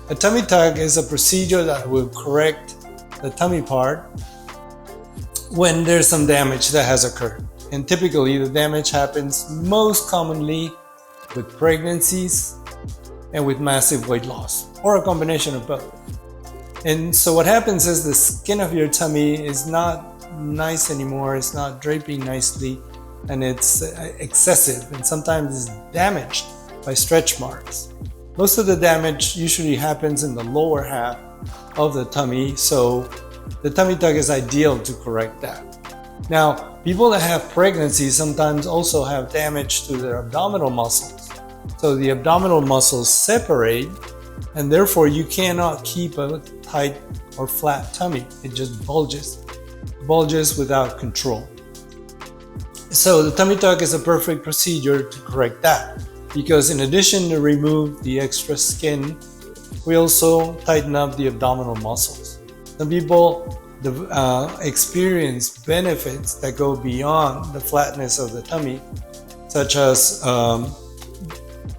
A tummy tuck is a procedure that will correct the tummy part when there's some damage that has occurred. And typically the damage happens most commonly with pregnancies and with massive weight loss, or a combination of both. And so what happens is the skin of your tummy is not nice anymore, it's not draping nicely, and it's excessive, and sometimes it's damaged by stretch marks. Most of the damage usually happens in the lower half of the tummy, so the tummy tuck is ideal to correct that. Now, people that have pregnancy sometimes also have damage to their abdominal muscles. So the abdominal muscles separate, and therefore you cannot keep a tight or flat tummy. It just bulges without control. So the tummy tuck is a perfect procedure to correct that, because in addition to remove the extra skin, we also tighten up the abdominal muscles. Some people experience benefits that go beyond the flatness of the tummy, such as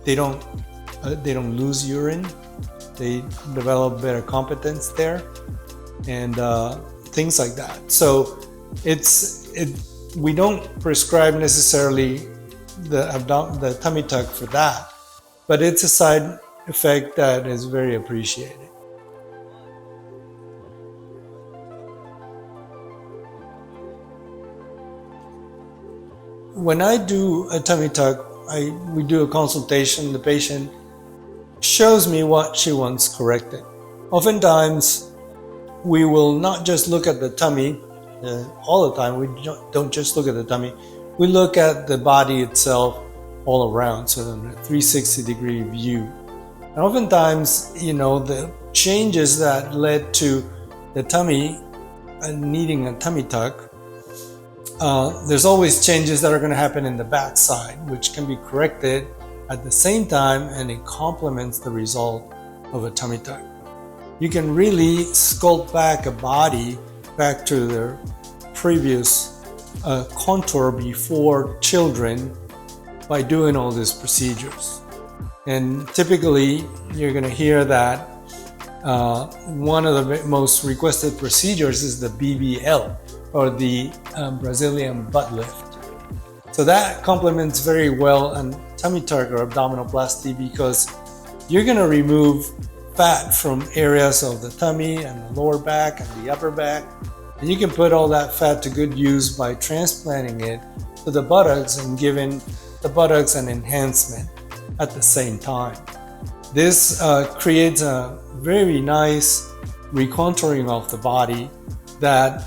they don't lose urine, they develop better competence there, and things like that. So we don't prescribe necessarily the tummy tuck for that, but it's a side effect that is very appreciated. When I do a tummy tuck, we do a consultation. The patient shows me what she wants corrected. Oftentimes, we will not just look at the tummy all the time. We don't just look at the tummy. We look at the body itself all around, so in a 360-degree view. And oftentimes, the changes that led to the tummy needing a tummy tuck, there's always changes that are going to happen in the back side, which can be corrected at the same time, and it complements the result of a tummy tuck. You can really sculpt back a body back to their previous contour before children by doing all these procedures. And typically, you're going to hear that one of the most requested procedures is the BBL, or the Brazilian butt lift. So that complements very well a tummy tuck or abdominoplasty, because you're going to remove fat from areas of the tummy and the lower back and the upper back, and you can put all that fat to good use by transplanting it to the buttocks and giving the buttocks an enhancement at the same time. This creates a very nice recontouring of the body that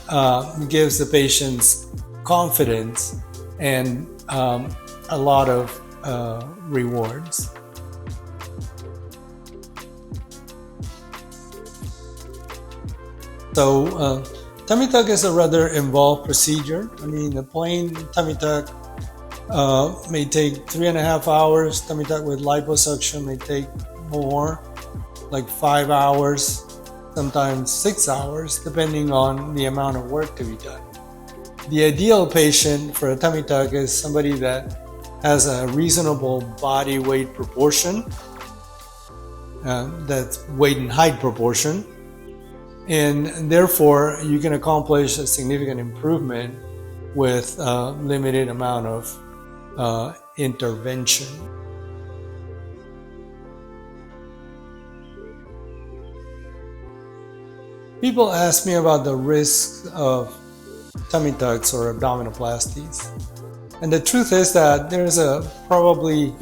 gives the patients confidence and a lot of rewards. So tummy tuck is a rather involved procedure. I mean, a plain tummy tuck may take 3.5 hours. Tummy tuck with liposuction may take more, like 5 hours, sometimes 6 hours, depending on the amount of work to be done. The ideal patient for a tummy tuck is somebody that has a reasonable body weight proportion, that's weight and height proportion, and therefore you can accomplish a significant improvement with a limited amount of intervention. People ask me about the risks of tummy tucks or abdominoplasties. And the truth is that there's probably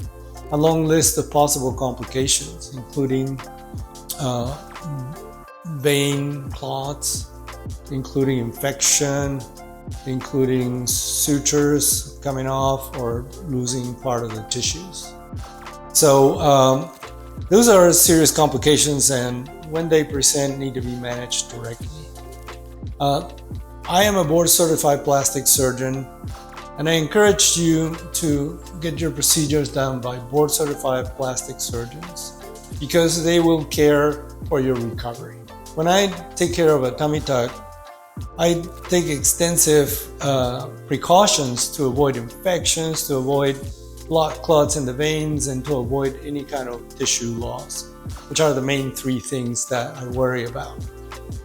a long list of possible complications, including vein clots, including infection, including sutures coming off or losing part of the tissues. So those are serious complications, and when they present, need to be managed directly. I am a board-certified plastic surgeon, and I encourage you to get your procedures done by board-certified plastic surgeons, because they will care for your recovery. When I take care of a tummy tuck, I take extensive precautions to avoid infections, to avoid blood clots in the veins, and to avoid any kind of tissue loss. which are the main three things that I worry about.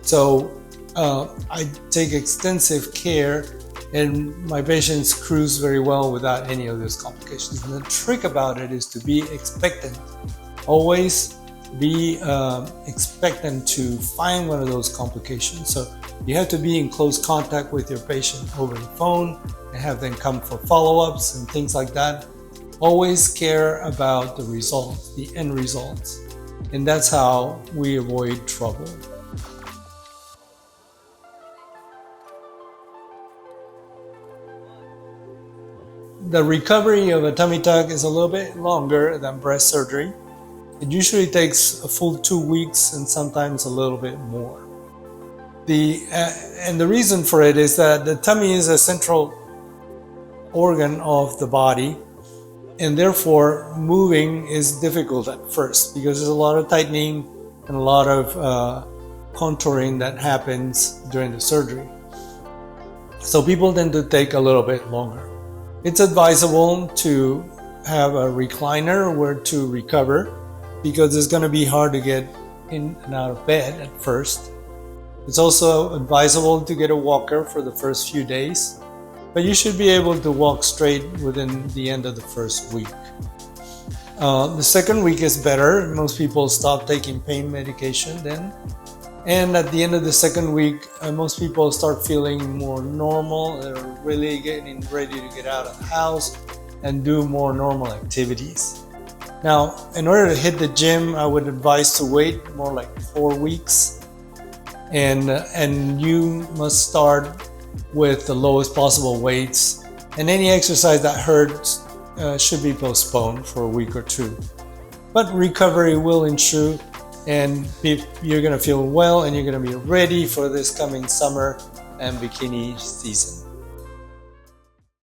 So I take extensive care, and my patients cruise very well without any of those complications. And the trick about it is to be expectant. Always be expectant to find one of those complications. So you have to be in close contact with your patient over the phone and have them come for follow-ups and things like that. Always care about the results, the end results. And that's how we avoid trouble. The recovery of a tummy tuck is a little bit longer than breast surgery. It usually takes a full 2 weeks and sometimes a little bit more. And the reason for it is that the tummy is a central organ of the body, and therefore moving is difficult at first because there's a lot of tightening and a lot of contouring that happens during the surgery. So people tend to take a little bit longer. It's advisable to have a recliner where to recover because it's going to be hard to get in and out of bed at first. It's also advisable to get a walker for the first few days, but you should be able to walk straight within the end of the first week. The second week is better. Most people stop taking pain medication then. And at the end of the second week, most people start feeling more normal. They're really getting ready to get out of the house and do more normal activities. Now, in order to hit the gym, I would advise to wait more like 4 weeks. And you must start with the lowest possible weights. And any exercise that hurts should be postponed for a week or two. But recovery will ensue, and you're going to feel well and you're going to be ready for this coming summer and bikini season.